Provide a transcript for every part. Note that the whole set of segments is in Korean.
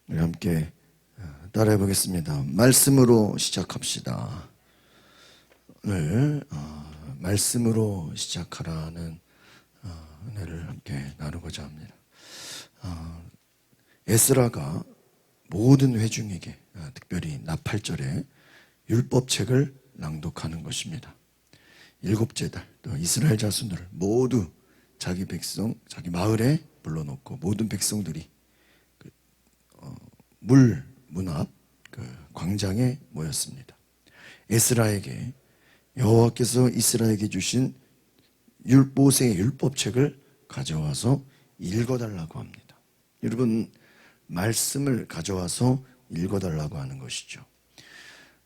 우리 함께 따라해 보겠습니다. 말씀으로 시작합시다. 오늘 말씀으로 시작하라는 은혜를 함께 나누고자 합니다. 에스라가 모든 회중에게 특별히 나팔절에 율법책을 낭독하는 것입니다. 일곱째 달 또 이스라엘 자손들을 모두 자기 백성, 자기 마을에 불러놓고 모든 백성들이 문 앞 광장에 모였습니다. 에스라에게 여호와께서 이스라엘에게 주신 모세의 율법책을 가져와서 읽어달라고 합니다. 여러분, 말씀을 가져와서 읽어달라고 하는 것이죠.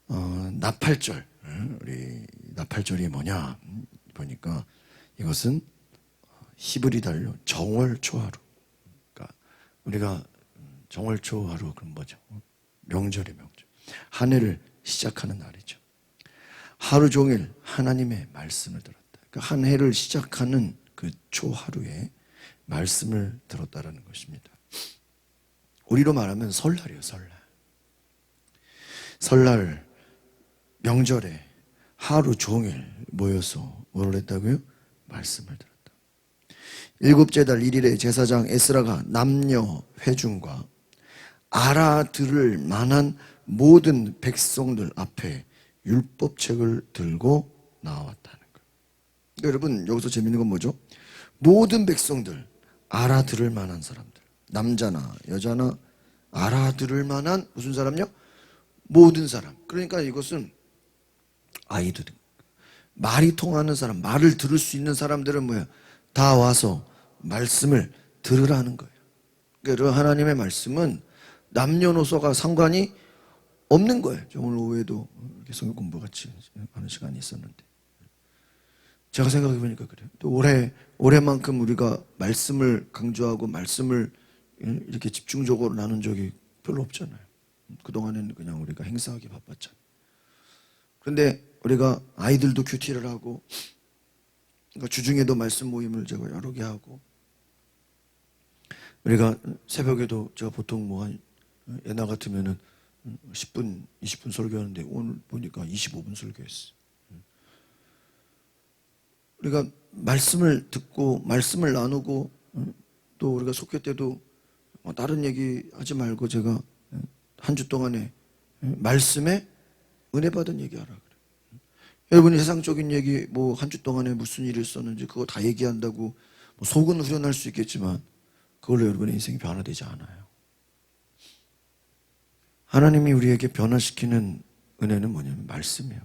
나팔절, 우리 나팔절이 뭐냐 보니까 이것은 히브리달로 정월초하루. 그러니까 우리가 정월초하루 그럼 뭐죠? 명절. 한 해를 시작하는 날이죠. 하루 종일 하나님의 말씀을 들었다. 그러니까 한 해를 시작하는 그 초하루에 말씀을 들었다라는 것입니다. 우리로 말하면 설날이에요. 설날 명절에 하루 종일 모여서 뭘 했다고요? 말씀을 들었다. 일곱째 달 1일에 제사장 에스라가 남녀 회중과 알아들을 만한 모든 백성들 앞에 율법책을 들고 나왔다는 거예요. 그러니까 여러분, 여기서 재밌는 건 뭐죠? 모든 백성들, 알아들을 만한 사람들, 남자나 여자나 알아들을 만한 무슨 사람요? 모든 사람. 그러니까 이것은 아이들, 말이 통하는 사람, 말을 들을 수 있는 사람들은 뭐야? 다 와서 말씀을 들으라는 거예요. 그러니까 하나님의 말씀은 남녀노소가 상관이 없는 거예요. 오늘 오후에도 성경 공부 같이 하는 시간이 있었는데 제가 생각해 보니까 그래요. 또 올해만큼 우리가 말씀을 강조하고 말씀을 이렇게 집중적으로 나눈 적이 별로 없잖아요. 그동안에는 그냥 우리가 행사하기 바빴잖아요. 그런데 우리가 아이들도 큐티를 하고 그러니까 주중에도 말씀 모임을 제가 여러 개 하고 우리가 새벽에도 제가 보통 한 옛날 같으면은 10분, 20분 설교하는데 오늘 보니까 25분 설교했어요. 우리가 말씀을 듣고 말씀을 나누고 또 우리가 속회 때도 다른 얘기 하지 말고 제가 한 주 동안에 말씀에 은혜 받은 얘기하라 그래요. 여러분이 세상적인 얘기 한 주 동안에 무슨 일이 있었는지 그거 다 얘기한다고 속은 후련할 수 있겠지만 그걸로 여러분의 인생이 변화되지 않아요. 하나님이 우리에게 변화시키는 은혜는 뭐냐면 말씀이에요.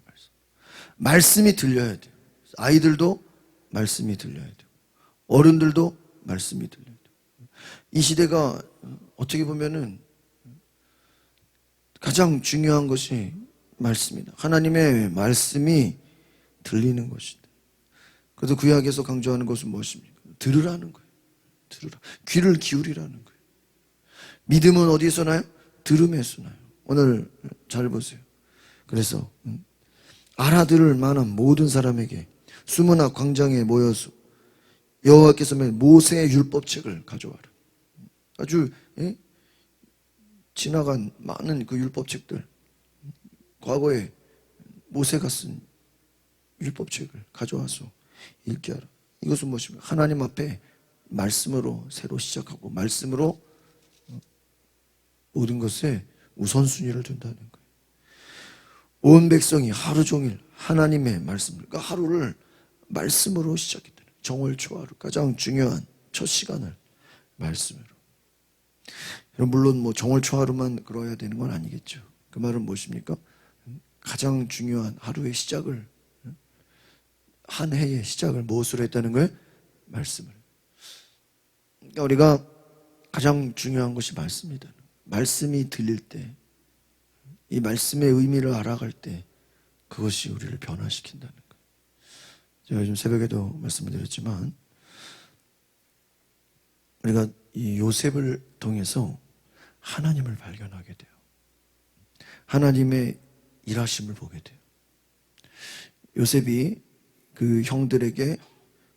말씀이 들려야 돼요. 아이들도 말씀이 들려야 돼요. 어른들도 말씀이 들려야 돼요. 이 시대가 어떻게 보면은 가장 중요한 것이 말씀이다. 하나님의 말씀이 들리는 것이다. 그래서 구약에서 강조하는 것은 무엇입니까? 들으라는 거예요. 들으라. 귀를 기울이라는 거예요. 믿음은 어디에서 나요? 들음에서 나요. 오늘 잘 보세요. 그래서 알아들을 만한 모든 사람에게 수문 앞 광장에 모여서 여호와께서 모세의 율법책을 가져와라. 아주 지나간 많은 그 율법책들, 과거에 모세가 쓴 율법책을 가져와서 읽게 하라. 이것은 무엇입니까? 하나님 앞에 말씀으로 새로 시작하고 말씀으로 모든 것에 우선순위를 둔다는 거예요. 온 백성이 하루 종일 하나님의 말씀을, 그러니까 하루를 말씀으로 시작했다는 거예요. 정월초하루 가장 중요한 첫 시간을 말씀으로. 물론 정월초하루만 그러야 되는 건 아니겠죠. 그 말은 무엇입니까? 가장 중요한 하루의 시작을, 한 해의 시작을 무엇으로 했다는 거예요? 말씀을. 그러니까 우리가 가장 중요한 것이 말씀이다. 말씀이 들릴 때, 이 말씀의 의미를 알아갈 때 그것이 우리를 변화시킨다는 거예요. 제가 요즘 새벽에도 말씀을 드렸지만 우리가 이 요셉을 통해서 하나님을 발견하게 돼요. 하나님의 일하심을 보게 돼요. 요셉이 그 형들에게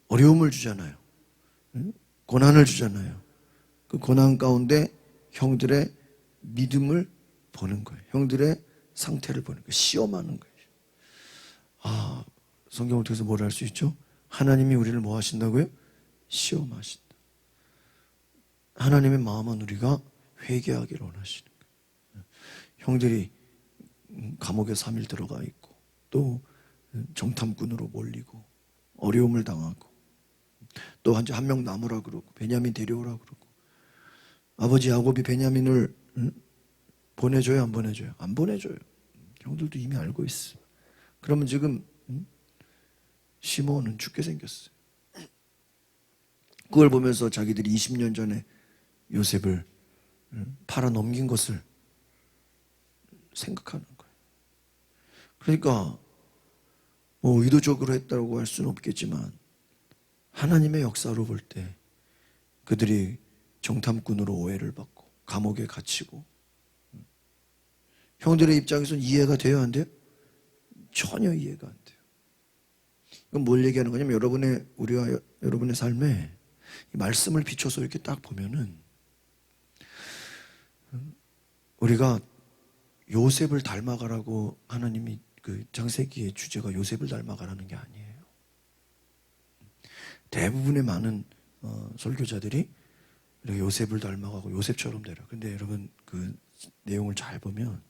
어려움을 주잖아요. 고난을 주잖아요. 그 고난 가운데 형들의 믿음을 보는 거예요. 형들의 상태를 보는 거예요. 시험하는 거예요. 성경을 통해서 뭘 할 수 있죠? 하나님이 우리를 뭐 하신다고요? 시험하신다. 하나님의 마음은 우리가 회개하기를 원하시는 거예요. 형들이 감옥에 3일 들어가 있고 또 정탐꾼으로 몰리고 어려움을 당하고 또 한 명 남으라 그러고 베냐민 데려오라 그러고 아버지 야곱이 베냐민을 보내줘요, 안 보내줘요? 안 보내줘요. 형들도 이미 알고 있어. 그러면 지금 시몬은 죽게 생겼어요. 그걸 보면서 자기들이 20년 전에 요셉을 팔아 넘긴 것을 생각하는 거예요. 그러니까 뭐 의도적으로 했다고 할 수는 없겠지만 하나님의 역사로 볼 때 그들이 정탐꾼으로 오해를 받고 감옥에 gat히고 형들의 입장에서는 이해가 돼요, 안 돼요? 전혀 이해가 안 돼요. 이건 뭘 얘기하는 거냐면 우리와 여러분의 삶에 이 말씀을 비춰서 이렇게 딱 보면은 우리가 요셉을 닮아가라고 하나님이 그 창세기의 주제가 요셉을 닮아가라는 게 아니에요. 대부분의 많은 설교자들이 요셉을 닮아가고 요셉처럼 되라. 근데 여러분 그 내용을 잘 보면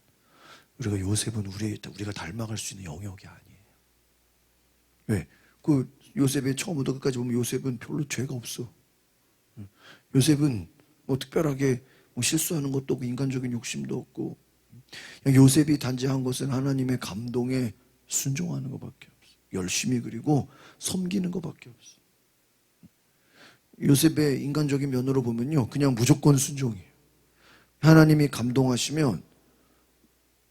우리가 요셉은 우리가 닮아갈 수 있는 영역이 아니에요. 왜? 그 요셉의 처음부터 끝까지 보면 요셉은 별로 죄가 없어. 요셉은 뭐 특별하게 뭐 실수하는 것도 없고 인간적인 욕심도 없고 요셉이 단지 한 것은 하나님의 감동에 순종하는 것밖에 없어. 열심히 그리고 섬기는 것밖에 없어. 요셉의 인간적인 면으로 보면요, 그냥 무조건 순종이에요. 하나님이 감동하시면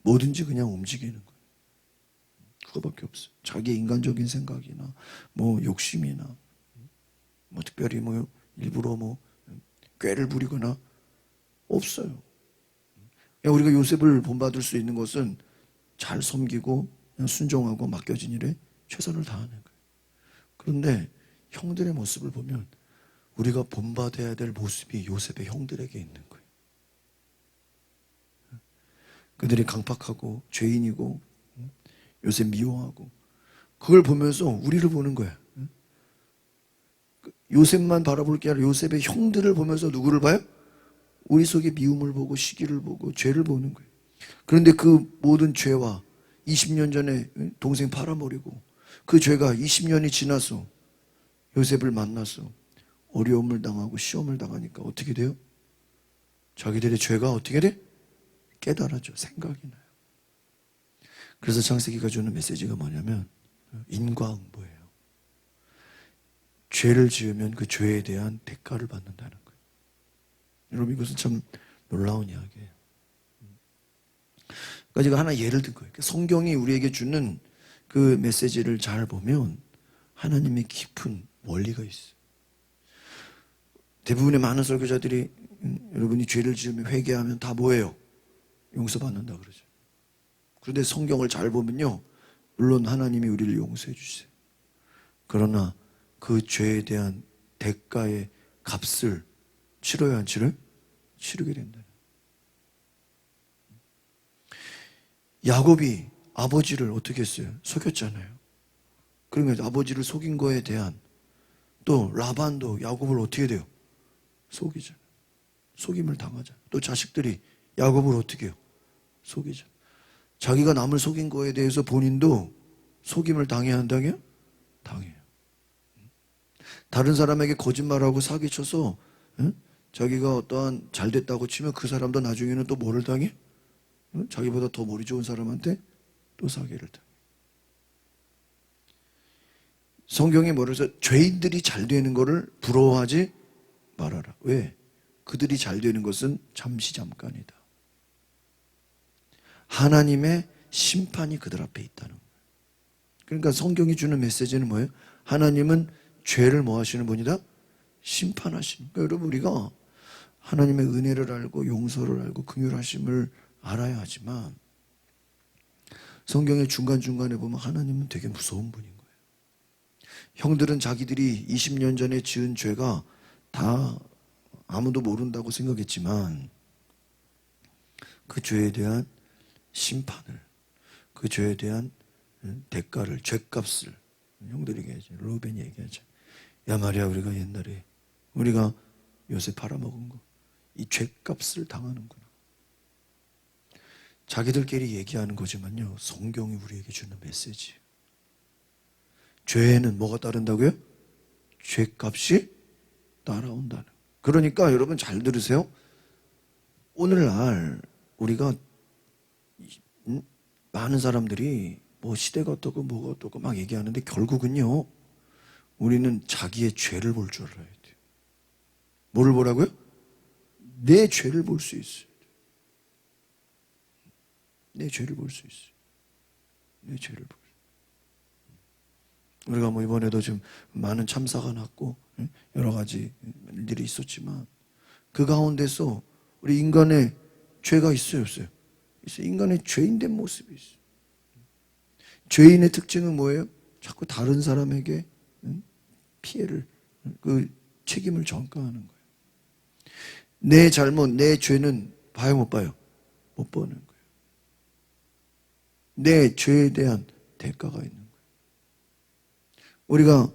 뭐든지 그냥 움직이는 거예요. 그거밖에 없어요. 자기의 인간적인 생각이나 뭐 욕심이나 뭐 특별히 뭐 일부러 뭐 꾀를 부리거나 없어요. 우리가 요셉을 본받을 수 있는 것은 잘 섬기고 그냥 순종하고 맡겨진 일에 최선을 다하는 거예요. 그런데 형들의 모습을 보면 우리가 본받아야 될 모습이 요셉의 형들에게 있는 거예요. 그들이 강팍하고 죄인이고 요셉 미워하고 그걸 보면서 우리를 보는 거야. 요셉만 바라볼 게 아니라 요셉의 형들을 보면서 누구를 봐요? 우리 속에 미움을 보고 시기를 보고 죄를 보는 거예요. 그런데 그 모든 죄와 20년 전에 동생 팔아버리고 그 죄가 20년이 지나서 요셉을 만나서 어려움을 당하고 시험을 당하니까 어떻게 돼요? 자기들의 죄가 어떻게 돼? 깨달아져. 생각이 나요. 그래서 창세기가 주는 메시지가 뭐냐면 인과응보예요. 죄를 지으면 그 죄에 대한 대가를 받는다는 거예요. 여러분 이것은 참 놀라운 이야기예요. 그러니까 제가 하나 예를 든 거예요. 성경이 우리에게 주는 그 메시지를 잘 보면 하나님의 깊은 원리가 있어요. 대부분의 많은 설교자들이 여러분이 죄를 지으면 회개하면 다 뭐예요? 용서받는다 그러죠. 그런데 성경을 잘 보면요, 물론 하나님이 우리를 용서해 주세요. 그러나 그 죄에 대한 대가의 값을 치러야 안 치러요? 치르게 된다. 야곱이 아버지를 어떻게 했어요? 속였잖아요. 그러니까 아버지를 속인 거에 대한 또 라반도 야곱을 어떻게 돼요? 속이잖아요. 속임을 당하잖아요. 또 자식들이 야곱을 어떻게 해요? 속이잖아요. 자기가 남을 속인 거에 대해서 본인도 속임을 당해야 한다고요? 당해요. 다른 사람에게 거짓말하고 사기쳐서 자기가 어떠한 잘됐다고 치면 그 사람도 나중에는 또 뭐를 당해? 자기보다 더 머리 좋은 사람한테 또 사기를 당해. 성경에 뭐라 해서 죄인들이 잘 되는 거를 부러워하지 말아라. 왜? 그들이 잘 되는 것은 잠시 잠깐이다. 하나님의 심판이 그들 앞에 있다는 거예요. 그러니까 성경이 주는 메시지는 뭐예요? 하나님은 죄를 뭐 하시는 분이다? 심판하시는. 그러니까 여러분 우리가 하나님의 은혜를 알고 용서를 알고 긍휼하심을 알아야 하지만 성경의 중간중간에 보면 하나님은 되게 무서운 분인 거예요. 형들은 자기들이 20년 전에 지은 죄가 다 아무도 모른다고 생각했지만 그 죄에 대한 심판을, 그 죄에 대한 대가를, 죄값을, 형들이 얘기하죠. 루벤이 얘기하죠. 야 말이야, 우리가 옛날에 우리가 요새 팔아먹은 거, 이 죄값을 당하는구나. 자기들끼리 얘기하는 거지만요, 성경이 우리에게 주는 메시지. 죄에는 뭐가 따른다고요? 죄값이 따라온다는. 그러니까 여러분 잘 들으세요. 오늘날 우리가 많은 사람들이 뭐 시대가 어떻고 뭐가 어떻고 막 얘기하는데 결국은요, 우리는 자기의 죄를 볼 줄 알아야 돼요. 뭐를 보라고요? 내 죄를 볼 수 있어요. 내 죄를 볼 수 있어요. 내 죄를 볼 수 있어요. 우리가 뭐 이번에도 좀 많은 참사가 났고 여러 가지 일들이 있었지만 그 가운데서 우리 인간의 죄가 있어요, 없어요? 있어요. 인간의 죄인된 모습이 있어요. 죄인의 특징은 뭐예요? 자꾸 다른 사람에게 피해를, 그 책임을 전가하는 거예요. 내 잘못, 내 죄는 봐요, 못 봐요? 못 보는 거예요. 내 죄에 대한 대가가 있는 거예요. 우리가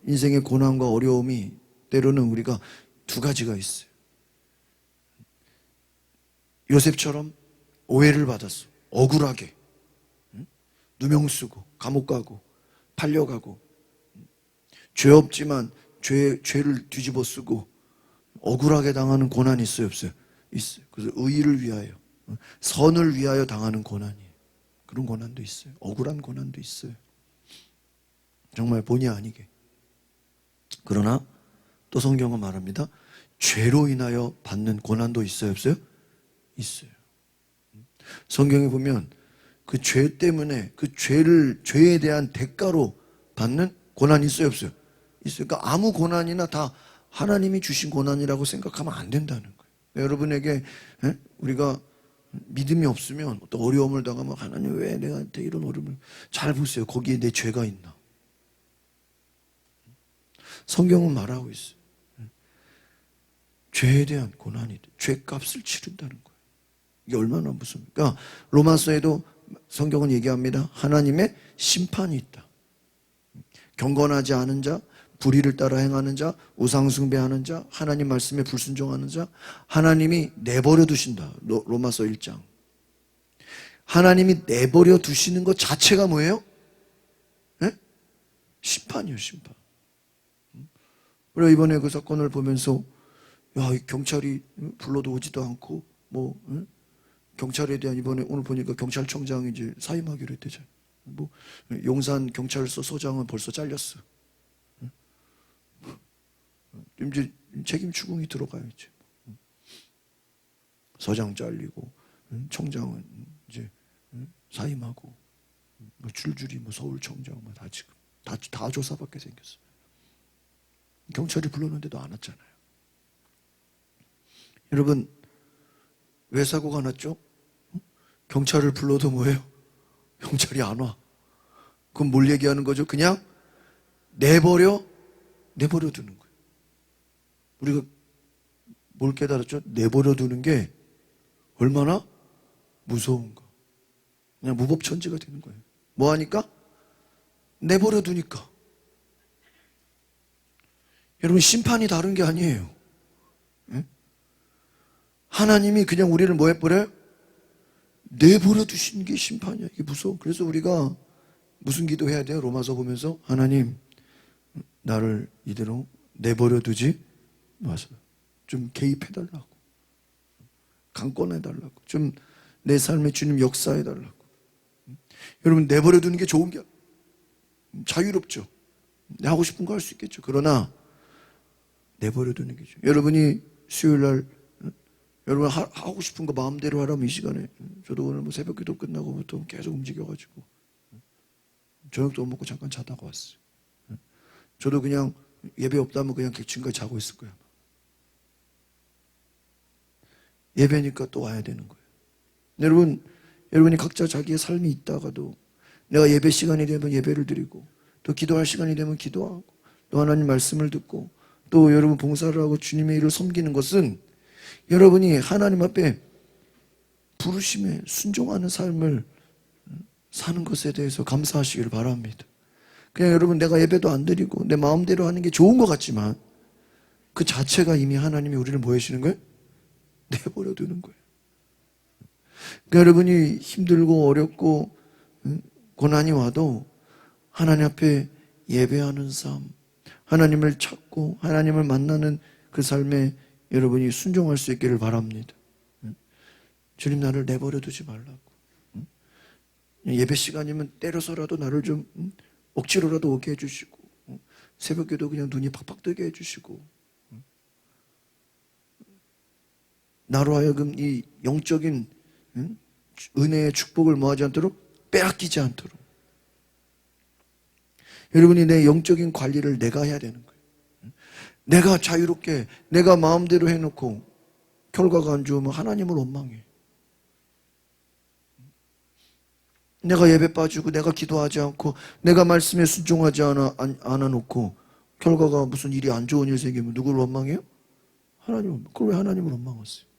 인생의 고난과 어려움이 때로는 우리가 두 가지가 있어요. 요셉처럼 오해를 받았어. 억울하게. 누명 쓰고, 감옥 가고, 팔려가고. 죄 없지만 죄를 뒤집어 쓰고, 억울하게 당하는 고난이 있어요, 없어요? 있어요. 그래서 의의를 위하여, 선을 위하여 당하는 고난이에요. 그런 고난도 있어요. 억울한 고난도 있어요. 정말 본의 아니게. 그러나 또 성경은 말합니다. 죄로 인하여 받는 고난도 있어요, 없어요? 있어요. 성경에 보면 그 죄 때문에 그 죄에 대한 대가로 받는 고난이 있어요, 없어요? 있어요. 그러니까 아무 고난이나 다 하나님이 주신 고난이라고 생각하면 안 된다는 거예요. 여러분에게 우리가 믿음이 없으면 어떤 어려움을 당하면 하나님 왜 내한테 이런 어려움을, 잘 보세요. 거기에 내 죄가 있나? 성경은 말하고 있어요. 죄에 대한 고난이 돼. 죄값을 치른다는 거예요. 이게 얼마나 무섭습니까? 그러니까 로마서에도 성경은 얘기합니다. 하나님의 심판이 있다. 경건하지 않은 자, 불의를 따라 행하는 자, 우상 숭배하는 자, 하나님 말씀에 불순종하는 자, 하나님이 내버려 두신다. 로마서 1장. 하나님이 내버려 두시는 것 자체가 뭐예요? 네? 심판이에요, 심판. 그래 이번에 그 사건을 보면서 야, 경찰이 불러도 오지도 않고 뭐 경찰에 대한 이번에 오늘 보니까 경찰청장이 이제 사임하기로 했대잖아요. 뭐 용산 경찰서 서장은 벌써 잘렸어. 이제 책임 추궁이 들어가야지. 서장 잘리고 청장은 이제 사임하고 뭐 줄줄이 뭐 서울청장 뭐 다 지금 다 조사받게 생겼어. 경찰이 불렀는데도 안 왔잖아요. 여러분 왜 사고가 났죠? 경찰을 불러도 뭐예요? 경찰이 안 와. 그럼 뭘 얘기하는 거죠? 그냥 내버려 두는 거예요. 우리가 뭘 깨달았죠? 내버려 두는 게 얼마나 무서운가. 그냥 무법천지가 되는 거예요. 뭐 하니까? 내버려 두니까. 여러분 심판이 다른 게 아니에요. 하나님이 그냥 우리를 뭐 해버려요? 내버려 두시는 게 심판이야. 이게 무서워. 그래서 우리가 무슨 기도해야 돼요? 로마서 보면서 하나님 나를 이대로 내버려 두지 마세요. 좀 개입해달라고. 강권해달라고. 좀 내 삶에 주님 역사해달라고. 여러분 내버려 두는 게 좋은 게 자유롭죠. 내 하고 싶은 거 할 수 있겠죠. 그러나 내버려 두는 게 좋아요. 여러분이 수요일날 여러분 하고 싶은 거 마음대로 하라면 이 시간에 저도 오늘 뭐 새벽 기도 끝나고부터 계속 움직여가지고 저녁도 못 먹고 잠깐 자다가 왔어요. 저도 그냥 예배 없다면 그냥 지금까지 자고 있을 거예요. 예배니까 또 와야 되는 거예요. 여러분이 각자 자기의 삶이 있다가도 내가 예배 시간이 되면 예배를 드리고 또 기도할 시간이 되면 기도하고 또 하나님 말씀을 듣고 또 여러분 봉사를 하고 주님의 일을 섬기는 것은 여러분이 하나님 앞에 부르심에 순종하는 삶을 사는 것에 대해서 감사하시기를 바랍니다. 그냥 여러분 내가 예배도 안 드리고 내 마음대로 하는 게 좋은 것 같지만 그 자체가 이미 하나님이 우리를 뭐 하시는 거예요? 내버려 두는 거예요. 그러니까 여러분이 힘들고 어렵고 고난이 와도 하나님 앞에 예배하는 삶, 하나님을 찾고 하나님을 만나는 그 삶에 여러분이 순종할 수 있기를 바랍니다. 주님 나를 내버려 두지 말라고. 예배 시간이면 때려서라도 나를 좀 억지로라도 오게 해주시고 새벽에도 그냥 눈이 팍팍 뜨게 해주시고 나로 하여금 이 영적인 은혜의 축복을 뭐하지 않도록 빼앗기지 않도록 여러분이 내 영적인 관리를 내가 해야 되는 거예요. 내가 자유롭게 내가 마음대로 해놓고 결과가 안 좋으면 하나님을 원망해. 내가 예배 빠지고 내가 기도하지 않고 내가 말씀에 순종하지 않아 놓고 결과가 무슨 일이 안 좋은 일 생기면 누구를 원망해요? 하나님을. 그걸 왜 하나님을 원망하세요?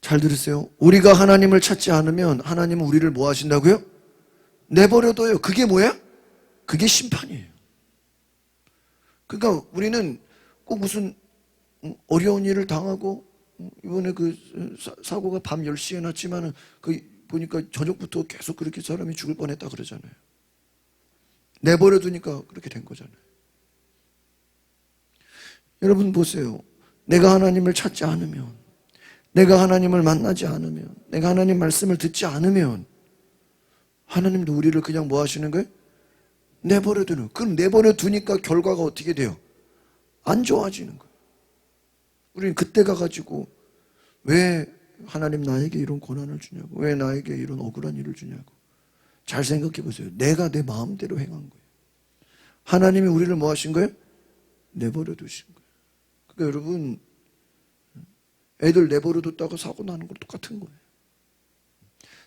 잘 들으세요. 우리가 하나님을 찾지 않으면 하나님은 우리를 뭐 하신다고요? 내버려둬요. 그게 뭐야? 그게 심판이에요. 그러니까 우리는 꼭 무슨 어려운 일을 당하고 이번에 그 사고가 밤 10시에 났지만은 그 보니까 저녁부터 계속 그렇게 사람이 죽을 뻔했다 그러잖아요. 내버려 두니까 그렇게 된 거잖아요. 여러분 보세요. 내가 하나님을 찾지 않으면, 내가 하나님을 만나지 않으면, 내가 하나님 말씀을 듣지 않으면 하나님도 우리를 그냥 뭐 하시는 거예요? 내버려 두는. 그럼 내버려 두니까 결과가 어떻게 돼요? 안 좋아지는 거예요. 우리는 그때 가가지고 왜 하나님 나에게 이런 고난을 주냐고, 왜 나에게 이런 억울한 일을 주냐고. 잘 생각해 보세요. 내가 내 마음대로 행한 거예요. 하나님이 우리를 뭐 하신 거예요? 내버려 두신 거예요. 그러니까 여러분 애들 내버려 뒀다가 사고 나는 거 똑같은 거예요.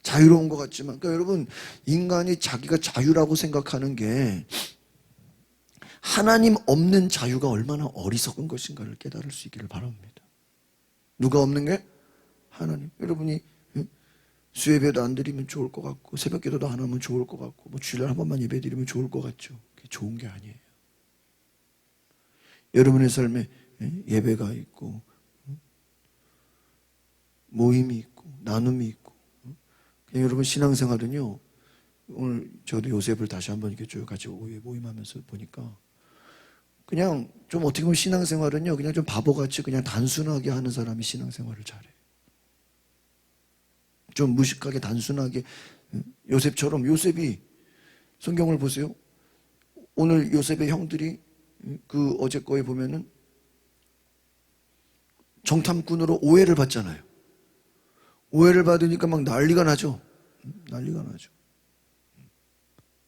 자유로운 것 같지만, 그러니까 여러분 인간이 자기가 자유라고 생각하는 게 하나님 없는 자유가 얼마나 어리석은 것인가를 깨달을 수 있기를 바랍니다. 누가 없는 게? 하나님. 여러분이 수예배도 안 드리면 좋을 것 같고 새벽기도도 안 하면 좋을 것 같고 뭐 주일날 한 번만 예배 드리면 좋을 것 같죠. 그게 좋은 게 아니에요. 여러분의 삶에 예배가 있고 모임이 있고 나눔이 있고 여러분 신앙생활은요. 오늘 저도 요셉을 다시 한번 이렇게 쭉 같이 모임하면서 보니까 그냥 좀 어떻게 보면 신앙생활은요 그냥 좀 바보같이 그냥 단순하게 하는 사람이 신앙생활을 잘해. 좀 무식하게 단순하게 요셉처럼. 요셉이 성경을 보세요. 오늘 요셉의 형들이 그 어제 거에 보면은 정탐꾼으로 오해를 받잖아요. 오해를 받으니까 막 난리가 나죠. 난리가 나죠.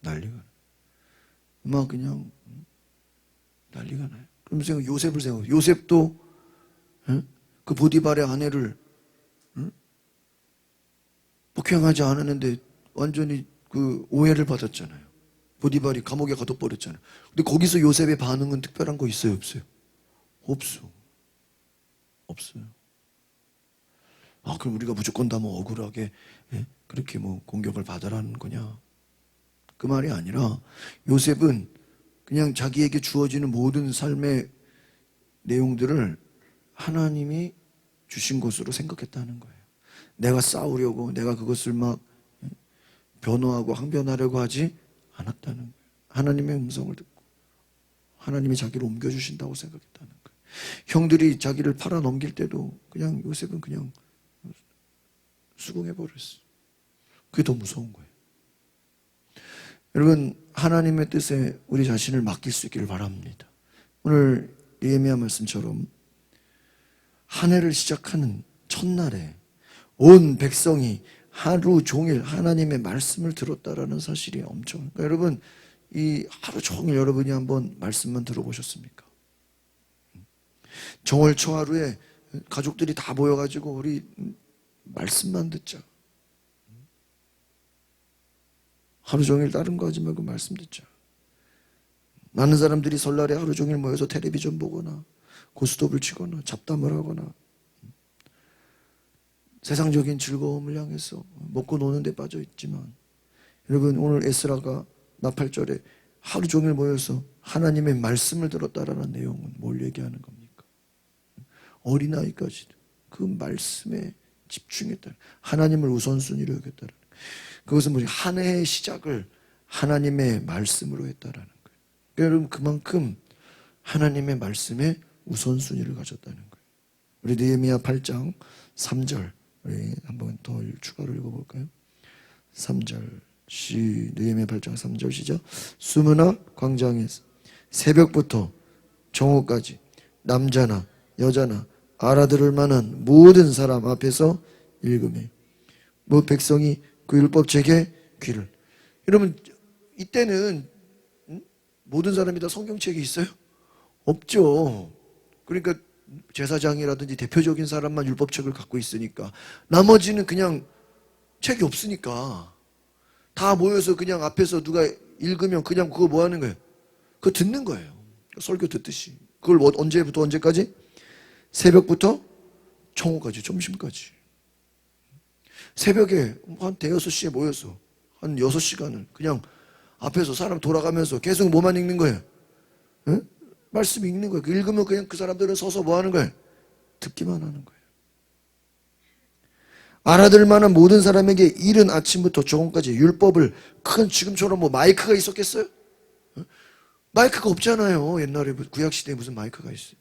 난리가 나. 막 그냥 난리가 나요. 그러면서 요셉을 생각해요. 요셉도 그 보디발의 아내를 폭행하지 않았는데 완전히 그 오해를 받았잖아요. 보디발이 감옥에 가둬버렸잖아요. 근데 거기서 요셉의 반응은 특별한 거 있어요? 없어요? 없어. 없어요. 아, 그럼 우리가 무조건 다 뭐 억울하게 그렇게 뭐 공격을 받으라는 거냐? 그 말이 아니라 요셉은 그냥 자기에게 주어지는 모든 삶의 내용들을 하나님이 주신 것으로 생각했다는 거예요. 내가 싸우려고 내가 그것을 막 변호하고 항변하려고 하지 않았다는 거예요. 하나님의 음성을 듣고 하나님이 자기를 옮겨주신다고 생각했다는 거예요. 형들이 자기를 팔아 넘길 때도 그냥 요셉은 그냥 수긍해버렸어. 그게 더 무서운 거예요. 여러분 하나님의 뜻에 우리 자신을 맡길 수 있기를 바랍니다. 오늘 예레미야 말씀처럼 한 해를 시작하는 첫날에 온 백성이 하루 종일 하나님의 말씀을 들었다라는 사실이 엄청. 그러니까 여러분 이 하루 종일 여러분이 한번 말씀만 들어보셨습니까? 정월초하루에 가족들이 다 모여가지고 우리 말씀만 듣자. 하루 종일 다른 거 하지 말고 말씀 듣자. 많은 사람들이 설날에 하루 종일 모여서 텔레비전 보거나 고스톱을 치거나 잡담을 하거나 세상적인 즐거움을 향해서 먹고 노는 데 빠져 있지만, 여러분 오늘 에스라가 나팔절에 하루 종일 모여서 하나님의 말씀을 들었다라는 내용은 뭘 얘기하는 겁니까? 어린아이까지도 그 말씀에 집중했다. 하나님을 우선순위로 여겼다는 거예요. 그것은 뭐지? 한 해의 시작을 하나님의 말씀으로 했다라는 거예요. 그러니까 여러분 그만큼 하나님의 말씀에 우선순위를 가졌다는 거예요. 우리 느헤미야 8장 3절 우리 한번 더 추가로 읽어볼까요? 3절 느헤미야 8장 3절 시작. 수문화 광장에서 새벽부터 정오까지 남자나 여자나 알아들을 만한 모든 사람 앞에서 읽으며 뭐 백성이 그 율법책에 귀를. 여러분 이때는 모든 사람이 다 성경책이 있어요? 없죠. 그러니까 제사장이라든지 대표적인 사람만 율법책을 갖고 있으니까 나머지는 그냥 책이 없으니까 다 모여서 그냥 앞에서 누가 읽으면 그냥 그거 뭐 하는 거예요? 그거 듣는 거예요. 설교 듣듯이. 그걸 언제부터 언제까지? 새벽부터 정오까지, 점심까지. 새벽에 한 대여섯 시에 모여서 한 6시간을 그냥 앞에서 사람 돌아가면서 계속 뭐만 읽는 거예요? 응? 말씀 읽는 거예요. 읽으면 그냥 그 사람들은 서서 뭐 하는 거예요? 듣기만 하는 거예요. 알아들 만한 모든 사람에게 이른 아침부터 저녁까지 율법을 큰 지금처럼 뭐 마이크가 있었겠어요? 마이크가 없잖아요. 옛날에 구약시대에 무슨 마이크가 있어요.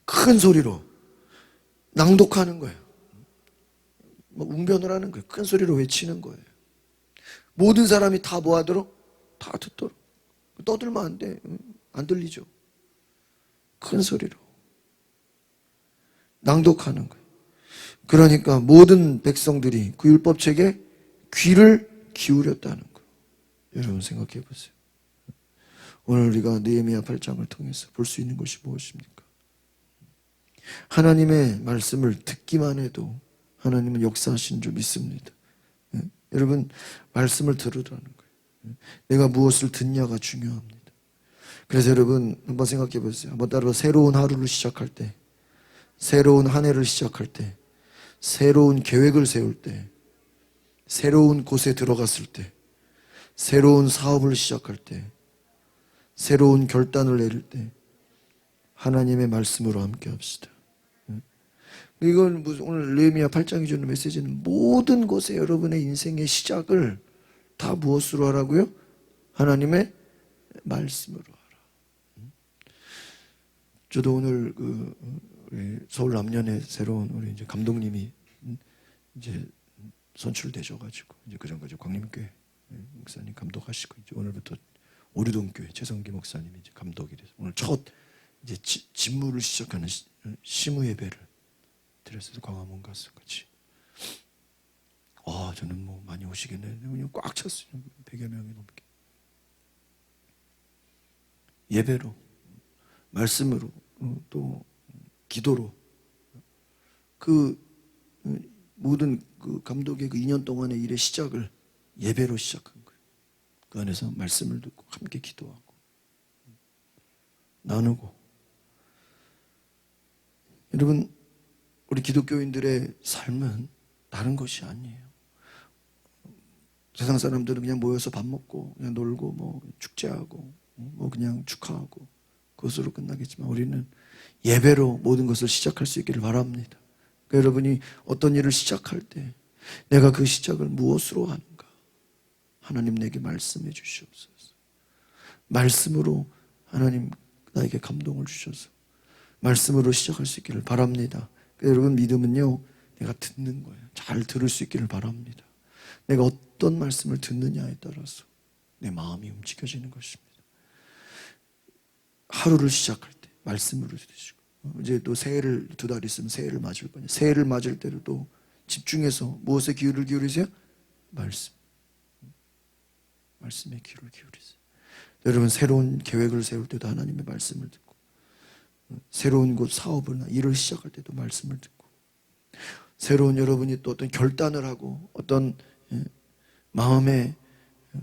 큰 소리로 낭독하는 거예요. 뭐 웅변을 하는 거예요. 큰 소리로 외치는 거예요. 모든 사람이 다 뭐 하도록? 다 듣도록. 떠들면 안 돼. 안 들리죠. 큰 소리로 낭독하는 거예요. 그러니까 모든 백성들이 그 율법책에 귀를 기울였다는 거예요. 여러분 생각해 보세요. 오늘 우리가 느헤미야 8장을 통해서 볼 수 있는 것이 무엇입니까? 하나님의 말씀을 듣기만 해도 하나님은 역사하신 줄 믿습니다. 여러분 말씀을 들으라는 거예요. 내가 무엇을 듣냐가 중요합니다. 그래서 여러분 한번 생각해 보세요. 한번 따로 새로운 하루를 시작할 때, 새로운 한 해를 시작할 때, 새로운 계획을 세울 때, 새로운 곳에 들어갔을 때, 새로운 사업을 시작할 때, 새로운 결단을 내릴 때 하나님의 말씀으로 함께 합시다. 이건 오늘 느헤미야 8장이 주는 메시지는 모든 곳에 여러분의 인생의 시작을 다 무엇으로 하라고요? 하나님의 말씀으로 하라. 저도 오늘 우리 서울 남년에 새로운 우리 이제 감독님이 이제 선출되셔가지고 이제 그전까지 광림교회 목사님 감독하시고 이제 오늘부터 오류동교회 최성기 목사님이 이제 감독이 돼서 오늘 첫 이제 직무를 시작하는 시무 예배를 드렸어요. 광화문 가서 같이. 저는 뭐 많이 오시겠네. 그냥 꽉 찼어요. 100여 명이 넘게. 예배로, 말씀으로, 또 기도로 그 모든 그 감독의 그 2년 동안의 일의 시작을 예배로 시작한 거예요. 그 안에서 말씀을 듣고 함께 기도하고 나누고. 여러분 우리 기독교인들의 삶은 다른 것이 아니에요. 세상 사람들은 그냥 모여서 밥 먹고 그냥 놀고 뭐 축제하고 뭐 그냥 축하하고 그것으로 끝나겠지만 우리는 예배로 모든 것을 시작할 수 있기를 바랍니다. 그러니까 여러분이 어떤 일을 시작할 때 내가 그 시작을 무엇으로 하는가? 하나님 내게 말씀해 주시옵소서. 말씀으로 하나님 나에게 감동을 주셔서 말씀으로 시작할 수 있기를 바랍니다. 여러분 믿음은요 내가 듣는 거예요. 잘 들을 수 있기를 바랍니다. 내가 어떤 말씀을 듣느냐에 따라서 내 마음이 움직여지는 것입니다. 하루를 시작할 때 말씀으로 들으시고 이제 또 새해를 2달 있으면 새해를 맞을 거냐. 새해를 맞을 때도 또 집중해서 무엇에 귀를 기울이세요? 말씀에 귀를 기울이세요. 여러분 새로운 계획을 세울 때도 하나님의 말씀을 듣고 새로운 곳 사업이나 일을 시작할 때도 말씀을 듣고 새로운 여러분이 또 어떤 결단을 하고 어떤 마음에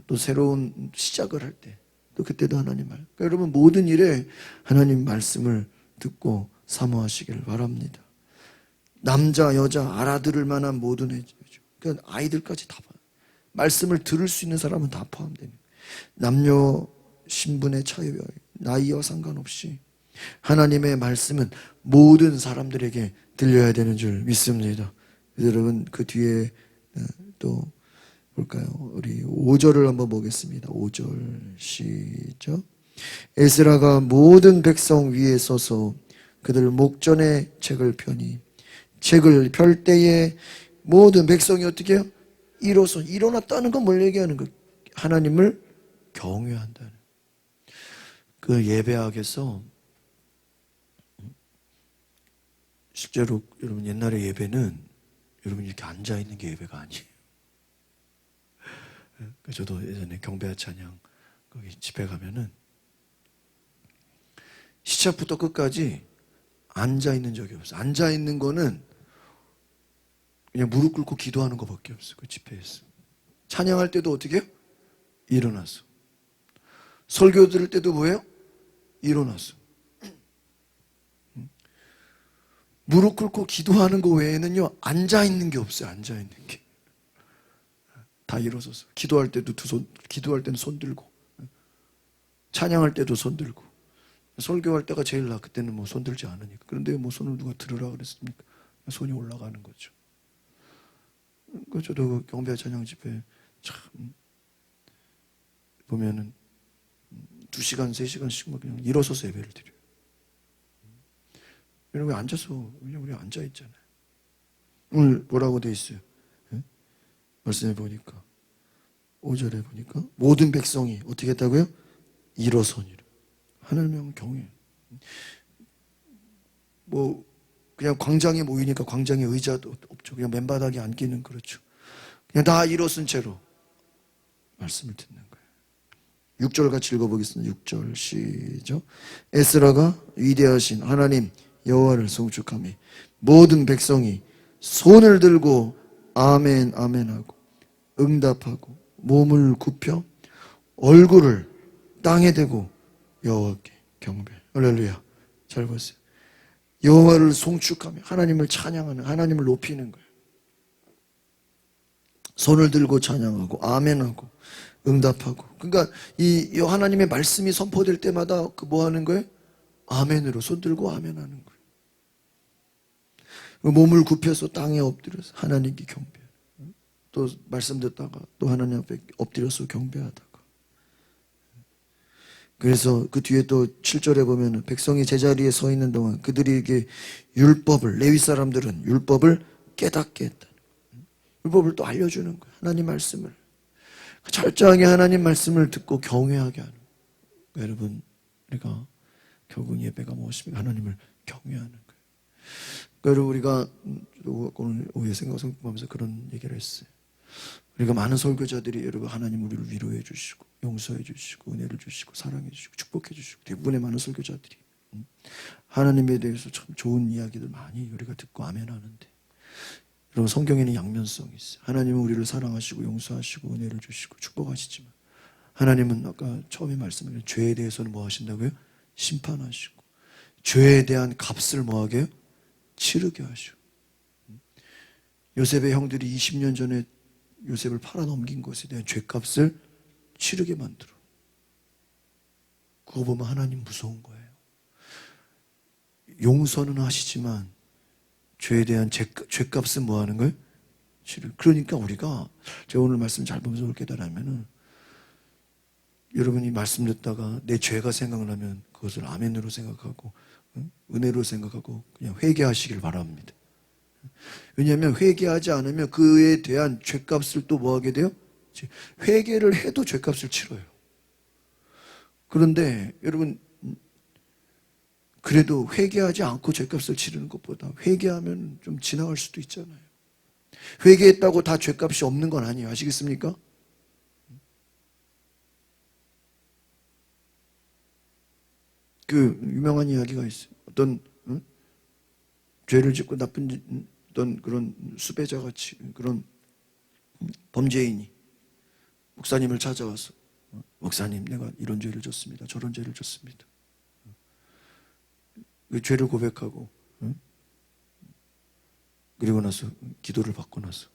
또 새로운 시작을 할 때 또 그때도 하나님 말. 그러니까 여러분 모든 일에 하나님 말씀을 듣고 사모하시기를 바랍니다. 남자, 여자 알아들을 만한 모든 애죠. 그러니까 아이들까지 다 봐요. 말씀을 들을 수 있는 사람은 다 포함되는 거예요. 남녀 신분의 차이와 나이와 상관없이 하나님의 말씀은 모든 사람들에게 들려야 되는 줄 믿습니다. 여러분 그 뒤에 또 볼까요? 우리 5절을 한번 보겠습니다. 5절 시작. 에스라가 모든 백성 위에 서서 그들 목전에 책을 펴니 책을 펼 때에 모든 백성이 어떻게 해요? 일어났다는 건 뭘 얘기하는 거예요? 하나님을 경외한다는. 그 예배학에서 실제로 여러분 옛날의 예배는 여러분 이렇게 앉아 있는 게 예배가 아니에요. 저도 예전에 경배와 찬양 거기 집회 가면은 시작부터 끝까지 앉아 있는 적이 없어요. 앉아 있는 거는 그냥 무릎 꿇고 기도하는 것밖에 없어요. 그 집회에서. 찬양할 때도 어떻게 해요? 일어나서. 설교 들을 때도 뭐예요? 일어나서. 무릎 꿇고 기도하는 거 외에는요, 앉아 있는 게 없어요. 앉아 있는 게. 다 일어서서. 기도할 때도 기도할 때는 손 들고. 찬양할 때도 손 들고. 설교할 때가 제일 그때는 뭐 손 들지 않으니까. 그런데 뭐 손을 누가 들으라 그랬습니까? 손이 올라가는 거죠. 저도 그 경배 찬양 집회 참 보면은 2시간, 3시간씩 막 그냥 일어서서 예배를 드려요. 왜냐면 왜 앉아서, 왜냐면 우리 앉아 있잖아요. 오늘 뭐라고 돼 있어요? 네? 말씀해 보니까 5절에 보니까 모든 백성이 어떻게 했다고요? 일어서니라. 하늘명 경외. 뭐 그냥 광장에 모이니까 광장에 의자도 없죠. 그냥 맨바닥에 앉기는 그렇죠. 그냥 다 일어선 채로 말씀을 듣는 거예요. 6절 같이 읽어보겠습니다. 6절 시작. 에스라가 위대하신 하나님 여호와를 송축하며 모든 백성이 손을 들고 아멘 아멘 하고 응답하고 몸을 굽혀 얼굴을 땅에 대고 여호와께 경배. 할렐루야. 잘 보세요. 여호와를 송축하며 하나님을 찬양하는, 하나님을 높이는 거예요. 손을 들고 찬양하고 아멘하고 응답하고. 그러니까 이 하나님의 말씀이 선포될 때마다 그 뭐 하는 거예요? 아멘으로 손 들고 아멘하는 거예요. 몸을 굽혀서 땅에 엎드려서 하나님께 경배. 또 말씀 듣다가 또 하나님 앞에 엎드려서 경배하다가. 그래서 그 뒤에 또 7절에 보면 백성이 제자리에 서 있는 동안 그들에게 율법을, 레위 사람들은 율법을 깨닫게 했다. 율법을 또 알려주는 거예요. 하나님 말씀을. 철저하게 하나님 말씀을 듣고 경외하게 하는 거예요. 여러분, 우리가 결국 예배가 무엇입니까? 하나님을 경외하는 거예요. 그러니까 우리가 오늘 오후에 생각하면서 그런 얘기를 했어요. 우리가 많은 설교자들이 여러분 하나님 우리를 위로해 주시고 용서해 주시고 은혜를 주시고 사랑해 주시고 축복해 주시고 대부분의 많은 설교자들이 하나님에 대해서 참 좋은 이야기들 많이 우리가 듣고 아멘 하는데 여러분 성경에는 양면성이 있어요. 하나님은 우리를 사랑하시고 용서하시고 은혜를 주시고 축복하시지만 하나님은 아까 처음에 말씀드린 죄에 대해서는 뭐 하신다고요? 심판하시고 죄에 대한 값을 뭐 하게 해요? 치르게 하시고 요셉의 형들이 20년 전에 요셉을 팔아넘긴 것에 대한 죄값을 치르게 만들어. 그거 보면 하나님 무서운 거예요. 용서는 하시지만 죄에 대한 죄값은 뭐 하는 거예요? 그러니까 우리가 제가 오늘 말씀 잘 보면서 그렇게 깨달으면은 여러분이 말씀 듣다가 내 죄가 생각나면 그것을 아멘으로 생각하고 은혜로 생각하고 그냥 회개하시길 바랍니다. 왜냐하면 회개하지 않으면 그에 대한 죄값을 또 뭐 하게 돼요? 회개를 해도 죄값을 치러요. 그런데 여러분 그래도 회개하지 않고 죄값을 치르는 것보다 회개하면 좀 지나갈 수도 있잖아요. 회개했다고 다 죄값이 없는 건 아니에요. 아시겠습니까? 그 유명한 이야기가 있어요. 어떤 죄를 짓고 나쁜 어떤 그런 수배자같이 그런 범죄인이 목사님을 찾아와서 목사님 내가 이런 죄를 졌습니다. 저런 죄를 졌습니다. 그 죄를 고백하고 그리고 나서 기도를 받고 나서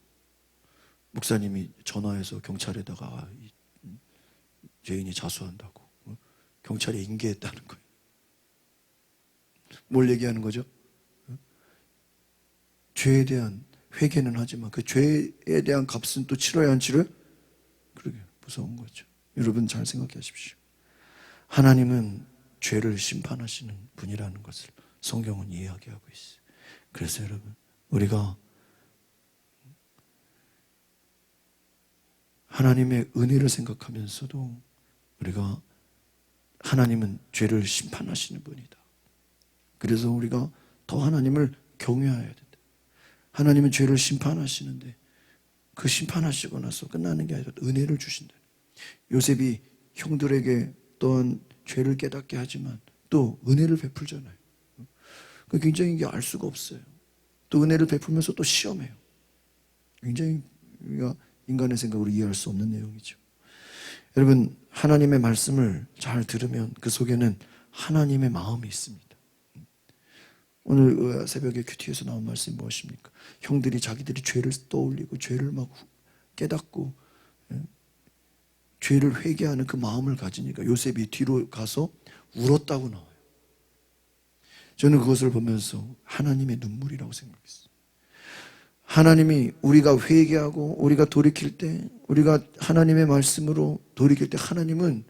목사님이 전화해서 경찰에다가 이 죄인이 자수한다고 경찰에 인계했다는 거예요. 뭘 얘기하는 거죠? 죄에 대한 회개는 하지만 그 죄에 대한 값은 또 치러야 안 치러요? 그러게 무서운 거죠. 여러분 잘 생각하십시오. 하나님은 죄를 심판하시는 분이라는 것을 성경은 이야기하고 있어요. 그래서 여러분 우리가 하나님의 은혜를 생각하면서도 우리가 하나님은 죄를 심판하시는 분이다. 그래서 우리가 더 하나님을 경외해야 된다. 하나님은 죄를 심판하시는데 그 심판하시고 나서 끝나는 게 아니라 은혜를 주신다. 요셉이 형들에게 또한 죄를 깨닫게 하지만 또 은혜를 베풀잖아요. 굉장히 이게 알 수가 없어요. 또 은혜를 베풀면서 또 시험해요. 굉장히 우리가 인간의 생각으로 이해할 수 없는 내용이죠. 여러분 하나님의 말씀을 잘 들으면 그 속에는 하나님의 마음이 있습니다. 오늘 새벽에 큐티에서 나온 말씀이 무엇입니까? 형들이 자기들이 죄를 떠올리고 죄를 막 깨닫고 죄를 회개하는 그 마음을 가지니까 요셉이 뒤로 가서 울었다고 나와요. 저는 그것을 보면서 하나님의 눈물이라고 생각했어요. 하나님이 우리가 회개하고 우리가 돌이킬 때 우리가 하나님의 말씀으로 돌이킬 때 하나님은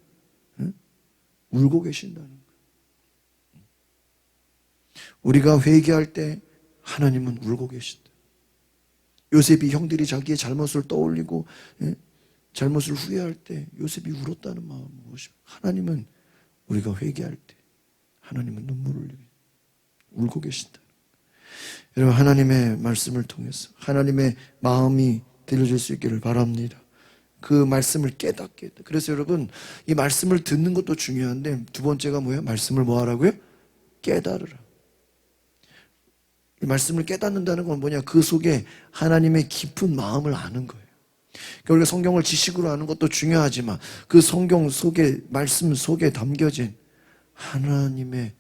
울고 계신다는 거예요. 우리가 회개할 때 하나님은 울고 계신다. 요셉이 형들이 자기의 잘못을 떠올리고 잘못을 후회할 때 요셉이 울었다는 마음은 무엇입니까? 하나님은 우리가 회개할 때 하나님은 눈물을 흘리고 울고 계신다. 여러분 하나님의 말씀을 통해서 하나님의 마음이 들려질 수 있기를 바랍니다. 그 말씀을 깨닫게 했다. 그래서 여러분 이 말씀을 듣는 것도 중요한데 두 번째가 뭐예요? 말씀을 뭐 하라고요? 깨달으라. 이 말씀을 깨닫는다는 건 뭐냐? 그 속에 하나님의 깊은 마음을 아는 거예요. 그러니까 우리가 성경을 지식으로 아는 것도 중요하지만 그 성경 속에 말씀 속에 담겨진 하나님의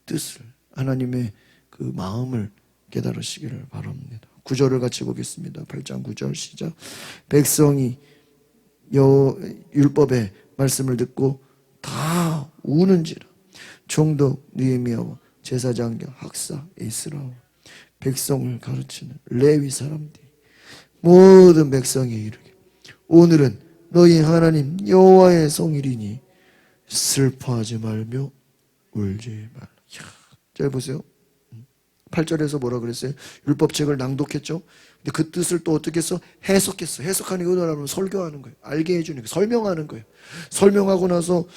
뜻을 하나님의 그 마음을 깨달으시기를 바랍니다. 9절을 같이 보겠습니다. 8장 9절 시작. 백성이 율법의 말씀을 듣고 다 우는지라. 총독 느헤미야와 제사장 학사 에스라와 백성을 가르치는 레위 사람들이 모든 백성이 이르기를 오늘은 너희 하나님 여호와의 성일이니 슬퍼하지 말며 울지 말라. 잘 보세요. 8절에서 뭐라 그랬어요? 율법책을 낭독했죠. 근데 그 뜻을 또 어떻게 했어? 해석했어. 해석하는 게 뭐냐면 설교하는 거예요. 알게 해주는 거예요. 설명하는 거예요. 설명하고 나서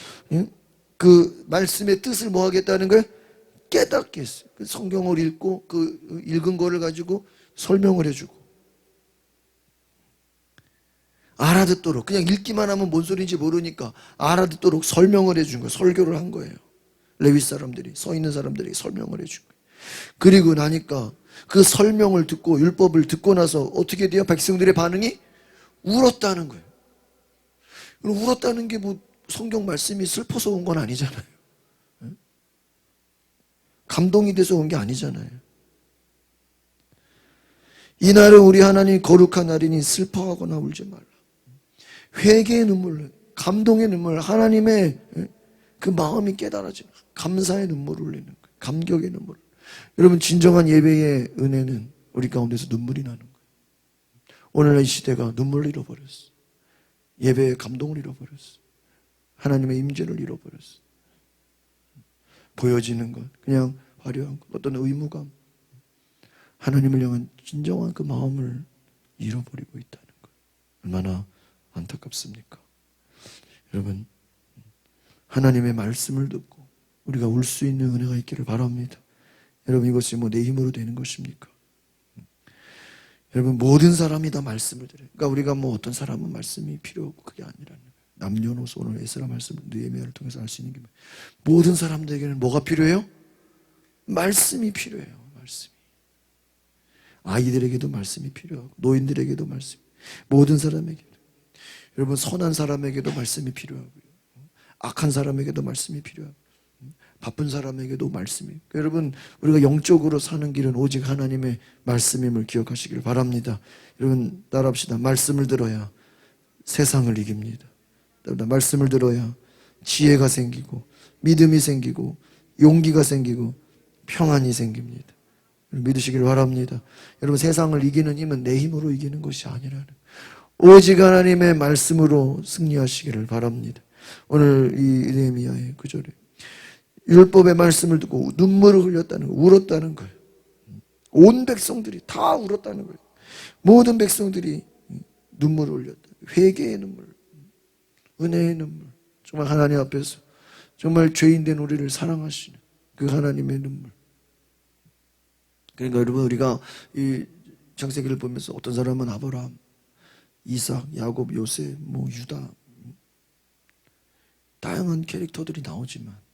그 말씀의 뜻을 뭐 하겠다는 거예요? 깨닫게 했어요. 성경을 읽고 그 읽은 거를 가지고 설명을 해주고 알아듣도록 그냥 읽기만 하면 뭔 소리인지 모르니까 알아듣도록 설명을 해준 거예요. 설교를 한 거예요. 레위 사람들이 서 있는 사람들이 설명을 해준 거예요. 그리고 나니까 그 설명을 듣고 율법을 듣고 나서 어떻게 돼요? 백성들의 반응이 울었다는 거예요. 울었다는 게 뭐 성경 말씀이 슬퍼서 온 건 아니잖아요. 감동이 돼서 온 게 아니잖아요. 이날은 우리 하나님 거룩한 날이니 슬퍼하거나 울지 말라. 회개의 눈물, 감동의 눈물, 하나님의 그 마음이 깨달아지는 감사의 눈물을 흘리는 거예요. 감격의 눈물. 여러분 진정한 예배의 은혜는 우리 가운데서 눈물이 나는 거예요. 오늘날 이 시대가 눈물을 잃어버렸어. 예배의 감동을 잃어버렸어. 하나님의 임재를 잃어버렸어. 보여지는 것, 그냥 화려한 것, 어떤 의무감, 하나님을 향한 진정한 그 마음을 잃어버리고 있다는 것. 얼마나 안타깝습니까? 여러분 하나님의 말씀을 듣고 우리가 울 수 있는 은혜가 있기를 바랍니다. 여러분 이것이 뭐 내 힘으로 되는 것입니까? 여러분 모든 사람이 다 말씀을 들어요. 그러니까 우리가 뭐 어떤 사람은 말씀이 필요 없고 그게 아니라는 거예요. 남녀노소 오늘 에스라 말씀 느헤미야를 통해서 알 수 있는 게 모든 사람들에게는 뭐가 필요해요? 말씀이 필요해요. 말씀이. 아이들에게도 말씀이 필요하고 노인들에게도 말씀이 모든 사람에게도 여러분 선한 사람에게도 말씀이 필요하고요. 악한 사람에게도 말씀이 필요하고 바쁜 사람에게도 말씀이. 여러분, 우리가 영적으로 사는 길은 오직 하나님의 말씀임을 기억하시기를 바랍니다. 여러분, 따라합시다. 말씀을 들어야 세상을 이깁니다. 말씀을 들어야 지혜가 생기고 믿음이 생기고 용기가 생기고 평안이 생깁니다. 믿으시기를 바랍니다. 여러분, 세상을 이기는 힘은 내 힘으로 이기는 것이 아니라는, 오직 하나님의 말씀으로 승리하시기를 바랍니다. 오늘 이 느헤미야의 구절에 율법의 말씀을 듣고 눈물을 흘렸다는 거예요. 울었다는 거예요. 온 백성들이 다 울었다는 거예요. 모든 백성들이 눈물을 흘렸다. 회개의 눈물, 은혜의 눈물, 정말 하나님 앞에서 정말 죄인된 우리를 사랑하시는 그 하나님의 눈물. 그러니까 여러분, 우리가 이 창세기를 보면서 어떤 사람은 아브라함, 이삭, 야곱, 요셉, 유다, 다양한 캐릭터들이 나오지만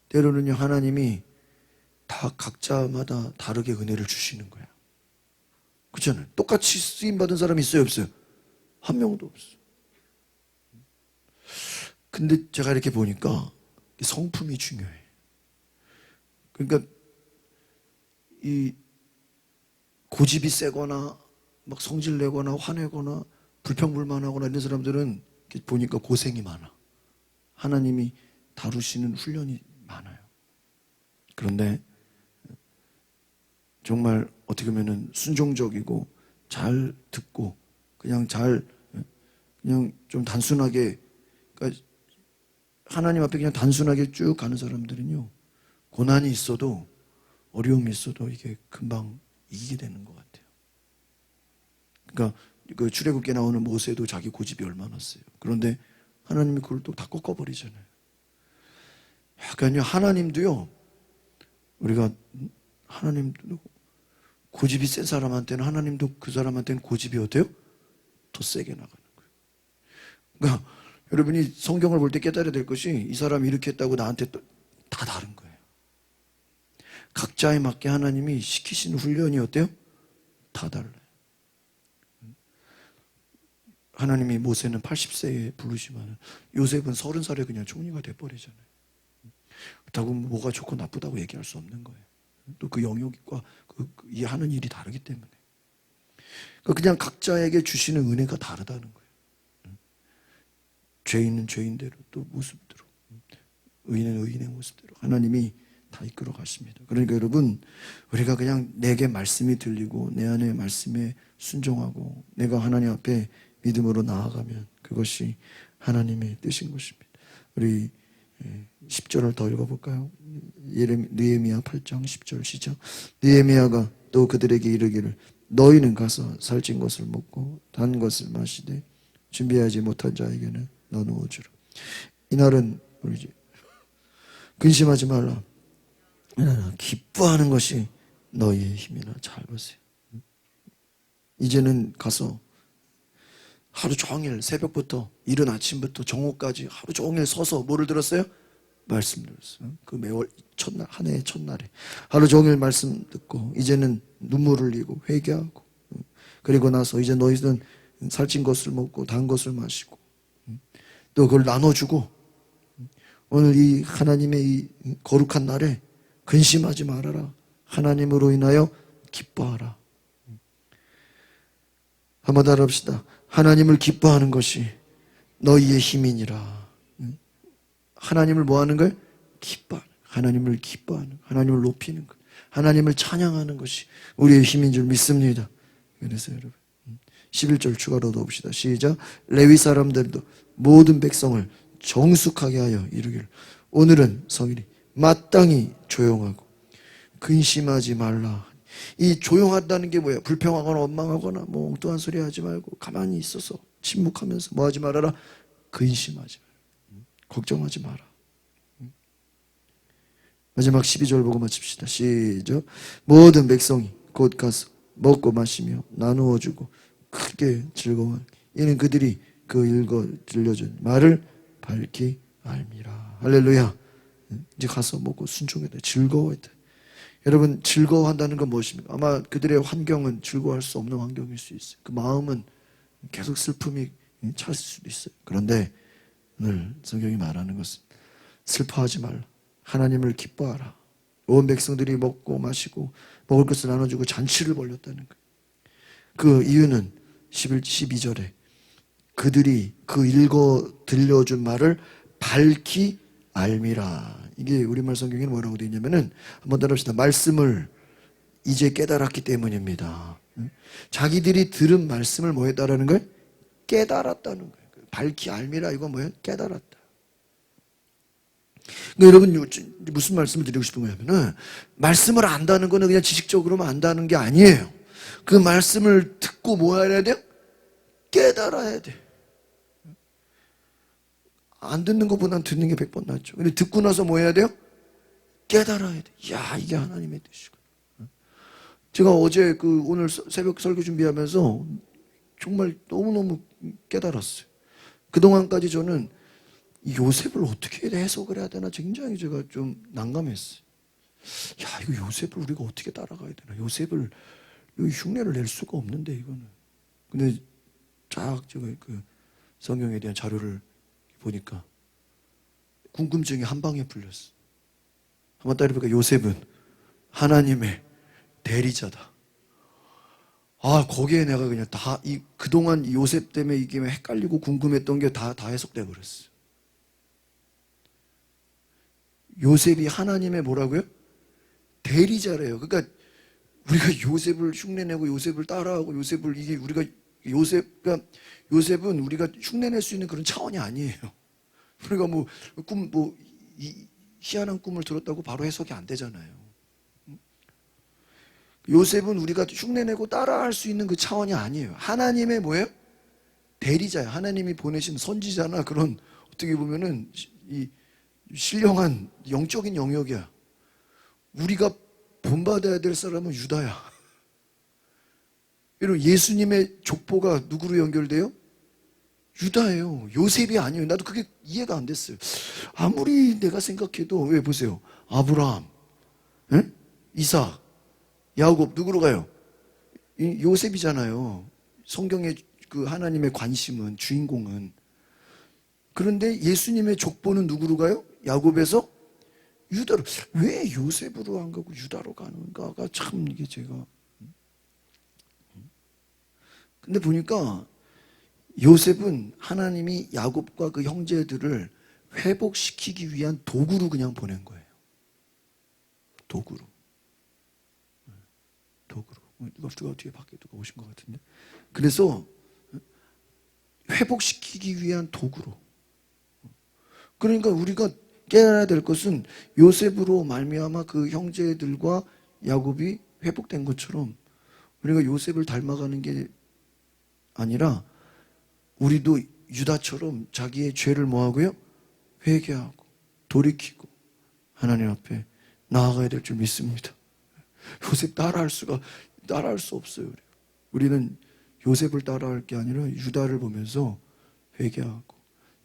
때로는요, 하나님이 다 각자마다 다르게 은혜를 주시는 거야. 그렇잖아요. 똑같이 쓰임받은 사람이 있어요, 없어요? 한 명도 없어. 근데 제가 이렇게 보니까 성품이 중요해. 그러니까 이 고집이 세거나 막 성질 내거나 화내거나 불평불만하거나 이런 사람들은 보니까 고생이 많아. 하나님이 다루시는 훈련이 많아요. 그런데 정말 어떻게 보면 순종적이고 잘 듣고 그냥 좀 단순하게, 그러니까 하나님 앞에 그냥 단순하게 쭉 가는 사람들은요, 고난이 있어도 어려움이 있어도 이게 금방 이기게 되는 것 같아요. 그러니까 그 출애굽기에 나오는 모세도 자기 고집이 얼마나 세요. 그런데 하나님이 그걸 또 다 꺾어버리잖아요. 약간요, 하나님도요, 우리가 하나님도 고집이 센 사람한테는, 하나님도 그 사람한테는 고집이 어때요? 더 세게 나가는 거예요. 그러니까 여러분이 성경을 볼 때 깨달아야 될 것이, 이 사람이 이렇게 했다고 나한테 또 다 다른 거예요. 각자에 맞게 하나님이 시키신 훈련이 어때요? 다 달라요. 하나님이 모세는 80세에 부르시면 요셉은 30살에 그냥 총리가 돼버리잖아요. 그렇다고 뭐가 좋고 나쁘다고 얘기할 수 없는 거예요. 또 그 영역과 이 하는 일이 다르기 때문에. 그냥 각자에게 주시는 은혜가 다르다는 거예요. 죄인은 죄인대로, 또 모습대로, 의인은 의인의 모습대로 하나님이 다 이끌어 가십니다. 그러니까 여러분, 우리가 그냥 내게 말씀이 들리고 내 안에 말씀에 순종하고 내가 하나님 앞에 믿음으로 나아가면 그것이 하나님의 뜻인 것입니다. 우리 10절을 더 읽어볼까요? 느헤미야 8장 10절 시작. 느헤미야가 또 그들에게 이르기를 너희는 가서 살찐 것을 먹고 단 것을 마시되 준비하지 못한 자에게는 나누어 주라. 이날은 우리 근심하지 말라. 기뻐하는 것이 너희의 힘이나. 잘 보세요. 이제는 가서 하루 종일 새벽부터 이른 아침부터 정오까지 하루 종일 서서 뭐를 들었어요? 말씀 들었어요. 그 매월 첫날, 한 해의 첫날에 하루 종일 말씀 듣고 이제는 눈물을 흘리고 회개하고, 그리고 나서 이제 너희는 살찐 것을 먹고 단 것을 마시고 또 그걸 나눠주고, 오늘 이 하나님의 이 거룩한 날에 근심하지 말아라. 하나님으로 인하여 기뻐하라. 한번 더 합시다. 하나님을 기뻐하는 것이 너희의 힘이니라. 하나님을 뭐 하는 거예요? 기뻐하는, 하나님을 기뻐하는, 하나님을 높이는 것, 하나님을 찬양하는 것이 우리의 힘인 줄 믿습니다. 그래서 여러분 11절 추가로 넣읍시다. 시작. 레위 사람들도 모든 백성을 정숙하게 하여 이르기를 오늘은 성일이 마땅히 조용하고 근심하지 말라. 이 조용하다는 게 뭐예요? 불평하거나 원망하거나 엉뚱한 소리 하지 말고 가만히 있어서 침묵하면서 뭐 하지 말아라? 근심하지 마라. 걱정하지 마라. 마지막 12절 보고 마칩시다. 시작. 모든 백성이 곧 가서 먹고 마시며 나누어 주고 크게 즐거워하니 이는 그들이 그 읽어 들려준 말을 밝히 알미라. 할렐루야. 이제 가서 먹고 순종해야 돼. 즐거워야 돼. 여러분, 즐거워한다는 건 무엇입니까? 아마 그들의 환경은 즐거워할 수 없는 환경일 수 있어요. 그 마음은 계속 슬픔이 찰 수도 있어요. 그런데 오늘 성경이 말하는 것은 슬퍼하지 말라. 하나님을 기뻐하라. 온 백성들이 먹고 마시고 먹을 것을 나눠주고 잔치를 벌였다는 거예요. 그 이유는 12절에 그들이 그 읽어 들려준 말을 밝히 알미라. 이게 우리말 성경에는 뭐라고 되어 있냐면은 한번 따라합시다. 말씀을 이제 깨달았기 때문입니다. 자기들이 들은 말씀을 뭐 했다라는 거예요? 깨달았다는 거예요. 밝히 알미라 이건 뭐예요? 깨달았다. 그러니까 여러분 무슨 말씀을 드리고 싶은 거냐면은 말씀을 안다는 거는 그냥 지식적으로만 안다는 게 아니에요. 그 말씀을 듣고 뭐 해야 돼요? 깨달아야 돼. 안 듣는 것보다는 듣는 게 100번 낫죠. 근데 듣고 나서 뭐 해야 돼요? 깨달아야 돼. 야, 이게 하나님의 뜻이구나. 제가 어제 오늘 새벽 설교 준비하면서 정말 너무너무 깨달았어요. 그동안까지 저는 요셉을 어떻게 해석을 해야 되나 굉장히 제가 좀 난감했어요. 야, 이거 요셉을 우리가 어떻게 따라가야 되나? 요셉을 흉내를 낼 수가 없는데 이거는. 근데 쫙 제가 성경에 대한 자료를 보니까 궁금증이 한 방에 풀렸어. 한번 따라해볼까? 요셉은 하나님의 대리자다. 아, 거기에 내가 그냥 그동안 요셉 때문에 이게 헷갈리고 궁금했던 게 다 해석돼 버렸어. 요셉이 하나님의 뭐라고요? 대리자래요. 그러니까 우리가 요셉을 흉내내고 요셉을 따라하고 요셉은 우리가 흉내낼 수 있는 그런 차원이 아니에요. 우리가 희한한 꿈을 들었다고 바로 해석이 안 되잖아요. 요셉은 우리가 흉내내고 따라할 수 있는 그 차원이 아니에요. 하나님의 뭐예요? 대리자예요. 하나님이 보내신 선지자나 그런 어떻게 보면은 이 신령한 영적인 영역이야. 우리가 본받아야 될 사람은 유다야. 여러분 예수님의 족보가 누구로 연결돼요? 유다예요. 요셉이 아니에요. 나도 그게 이해가 안 됐어요. 아무리 내가 생각해도 왜 보세요. 아브라함, 응? 이삭, 야곱 누구로 가요? 요셉이잖아요. 성경의 그 하나님의 관심은 주인공은. 그런데 예수님의 족보는 누구로 가요? 야곱에서 유다로. 왜 요셉으로 안 가고 유다로 가는가가 참 이게 제가. 근데 보니까 요셉은 하나님이 야곱과 그 형제들을 회복시키기 위한 도구로 그냥 보낸 거예요. 도구로. 누가 뒤에 밖에 누가 오신 것 같은데. 그래서 회복시키기 위한 도구로. 그러니까 우리가 깨달아야 될 것은 요셉으로 말미암아 그 형제들과 야곱이 회복된 것처럼 우리가 요셉을 닮아가는 게 아니라 우리도 유다처럼 자기의 죄를 뭐하고요? 회개하고 돌이키고 하나님 앞에 나아가야 될 줄 믿습니다. 요셉 따라할 수 없어요. 우리는 요셉을 따라할 게 아니라 유다를 보면서 회개하고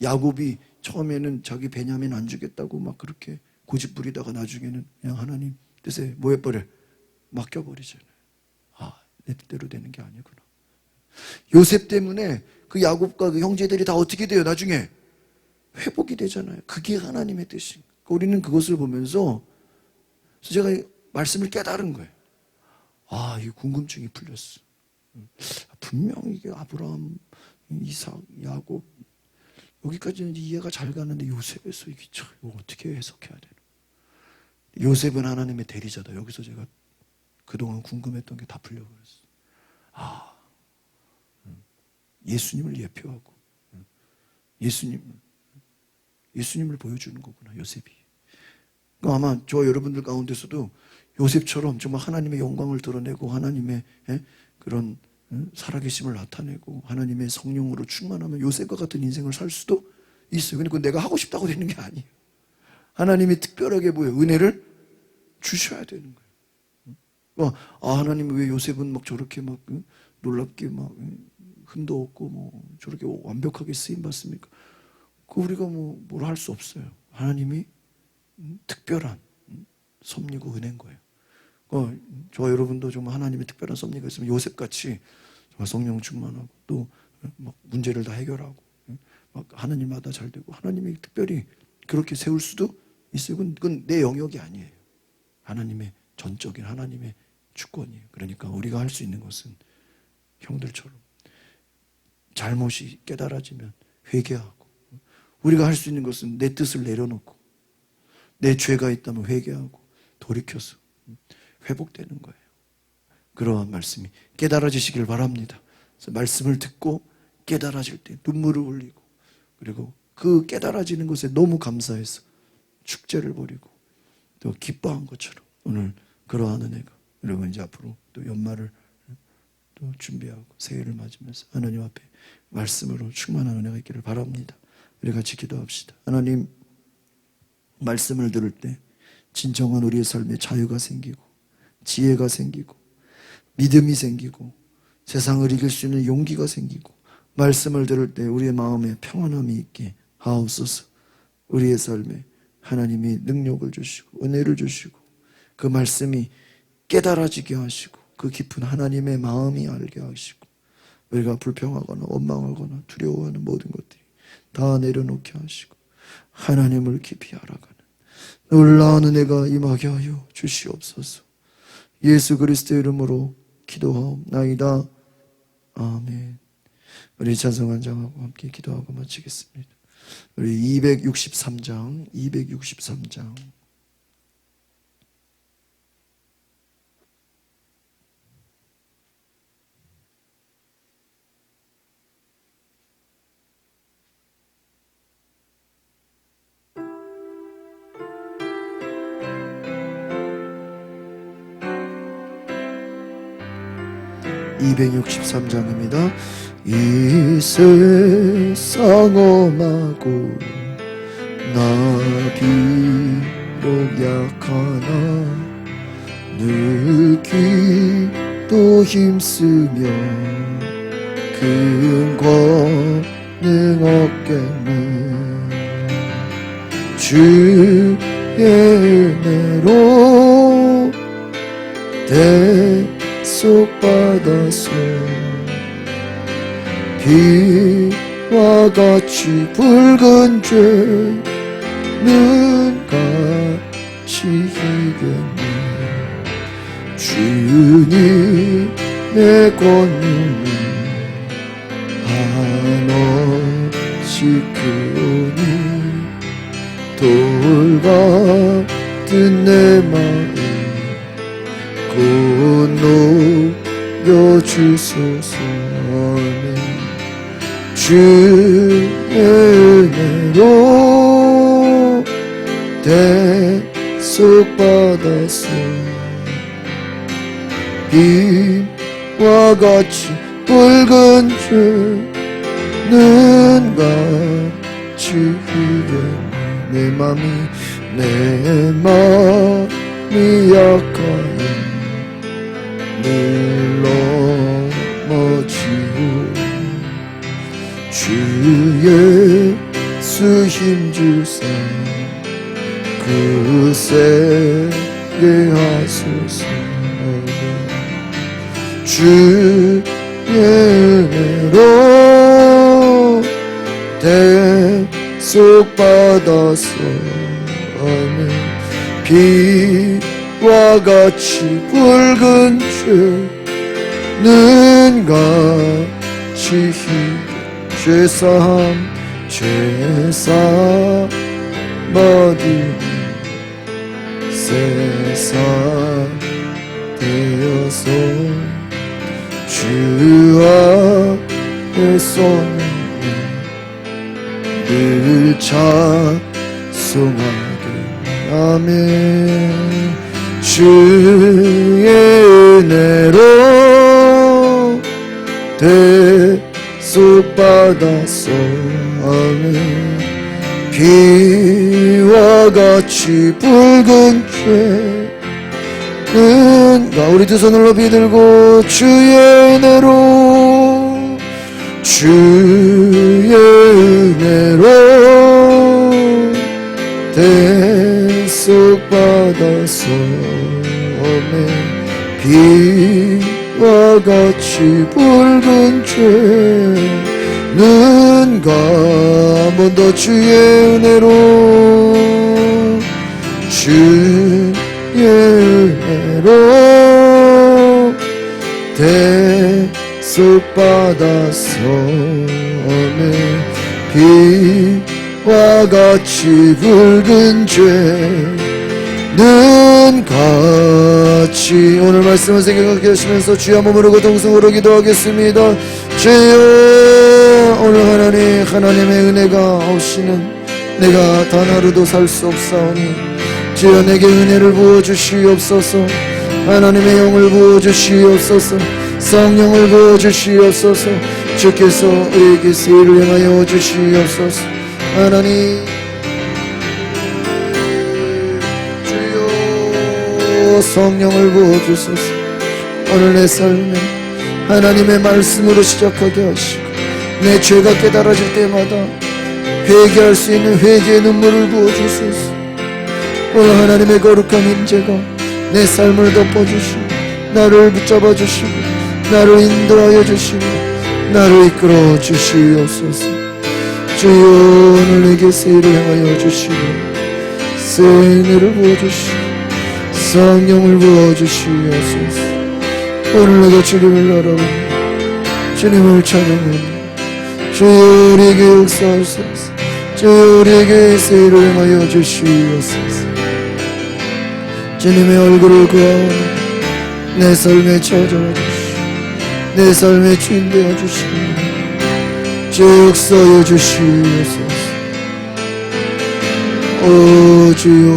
야곱이 처음에는 자기 베냐민 안 주겠다고 막 그렇게 고집부리다가 나중에는 그냥 하나님 뜻에 뭐 해버려? 맡겨버리잖아요. 아, 내 뜻대로 되는 게 아니구나. 요셉 때문에 그 야곱과 그 형제들이 다 어떻게 돼요? 나중에 회복이 되잖아요. 그게 하나님의 뜻인 거예요. 우리는 그것을 보면서 제가 말씀을 깨달은 거예요. 아, 이 궁금증이 풀렸어. 분명히 이게 아브라함, 이삭, 야곱 여기까지는 이해가 잘 가는데 요셉에서 이게 참 이거 어떻게 해석해야 되나? 요셉은 하나님의 대리자다. 여기서 제가 그동안 궁금했던 게 다 풀려버렸어. 아, 예수님을 예표하고 예수님을 보여주는 거구나, 요셉이. 그러니까 아마 저 여러분들 가운데서도 요셉처럼 정말 하나님의 영광을 드러내고 하나님의 그런 살아계심을 나타내고 하나님의 성령으로 충만하면 요셉과 같은 인생을 살 수도 있어요. 근데 그건 내가 하고 싶다고 되는 게 아니에요. 하나님이 특별하게 은혜를 주셔야 되는 거예요. 하나님이 왜 요셉은 막 저렇게 막 놀랍게 막 흠도 없고 뭐 저렇게 완벽하게 쓰임 받습니까? 그 우리가 뭘 할 수 없어요. 하나님이 특별한 섭리고 은혜인 거예요. 저와 여러분도 정말 하나님의 특별한 섭리가 있으면 요셉같이 정말 성령 충만하고 또 막 문제를 다 해결하고 막 하나님마다 잘 되고 하나님이 특별히 그렇게 세울 수도 있어요. 그건 내 영역이 아니에요. 하나님의 전적인 하나님의 주권이에요. 그러니까 우리가 할 수 있는 것은 형들처럼 잘못이 깨달아지면 회개하고, 우리가 할 수 있는 것은 내 뜻을 내려놓고 내 죄가 있다면 회개하고 돌이켜서 회복되는 거예요. 그러한 말씀이 깨달아지시길 바랍니다. 그래서 말씀을 듣고 깨달아질 때 눈물을 흘리고, 그리고 그 깨달아지는 것에 너무 감사해서 축제를 벌이고 또 기뻐한 것처럼 오늘 그러한 은혜가, 여러분 이제 앞으로 또 연말을 또 준비하고 새해를 맞으면서 하나님 앞에 말씀으로 충만한 은혜가 있기를 바랍니다. 우리 같이 기도합시다. 하나님, 말씀을 들을 때 진정한 우리의 삶에 자유가 생기고 지혜가 생기고 믿음이 생기고 세상을 이길 수 있는 용기가 생기고, 말씀을 들을 때 우리의 마음에 평안함이 있게 하옵소서. 우리의 삶에 하나님이 능력을 주시고 은혜를 주시고 그 말씀이 깨달아지게 하시고 그 깊은 하나님의 마음이 알게 하시고, 우리가 불평하거나 원망하거나 두려워하는 모든 것들이 다 내려놓게 하시고 하나님을 깊이 알아가는 놀라운 은혜가 임하게 하여 주시옵소서. 예수 그리스도의 이름으로 기도하옵나이다. 아멘. 우리 찬송한 장하고 함께 기도하고 마치겠습니다. 우리 263장 263장입니다. 이 세상 엄하고 나 비록 약하나 늘 기도 힘쓰며 큰 권능 얻겠네. 주의 은혜로 대속받아서 비와 같이 붉은 죄는 같이 이겼네. 주님의 권능이 한없이 크오니 돌같은 내 마음 곧 녹여주소서. 주의 은혜로 대속받아서 비와 같이 붉은 죄는 같이 이겼네. 내 맘이 약하여 늘 넘어지고 주 예수 힘주사 그 세게 하소서. 주의 은혜로 대속받아서 비와 같이 붉은 죄는 같이 죄사함 받으니 세상 되어서 주 앞에 서는 늘 찬송하게. 아멘. 주의 은혜로 대속받아서 아멘. 비와 같이 붉은 죄는 우리 두 손을 높이 들고 주의 은혜로 대속받아서 아멘. 비와 같이 붉은 죄는 한 번 더 주의 은혜로 주의 은혜로 대속받아서는 비와 같이 붉은 죄는 같이. 오늘 말씀을 생각하게 하시면서 주여 몸으로 고통성으로 기도하겠습니다. 주여, 오늘 하나님의 은혜가 없이는 내가 단 하루도 살 수 없사오니 주여 내게 은혜를 부어주시옵소서. 하나님의 영을 부어주시옵소서. 성령을 부어주시옵소서. 주께서 우리에게 세일을 행하여 주시옵소서. 하나님 주여, 성령을 부어주소서. 오늘 내 삶에 하나님의 말씀으로 시작하게 하시고 내 죄가 깨달아질 때마다 회개할 수 있는 회개의 눈물을 부어주소서. 오늘 하나님의 거룩한 임재가 내 삶을 덮어주시고 나를 붙잡아 주시고 나를 인도하여 주시고 나를 이끌어 주시옵소서. 주여, 오늘 내게 세일을 행하여 주시고 새 은혜를 부어주시고 성령을 부어주시옵소서. 오늘 내가 주님을 알아보며 주님을 찬양합니다. 주여, 우리에게 역사하소서. 주여, 우리에게 세일을 행하여 주시옵소서. 주님의 얼굴을 구하오니 내 삶에 찾아와 주시고 내 삶에 주인 되어 주시고 주 역사하여 주시옵소서. 오 주여,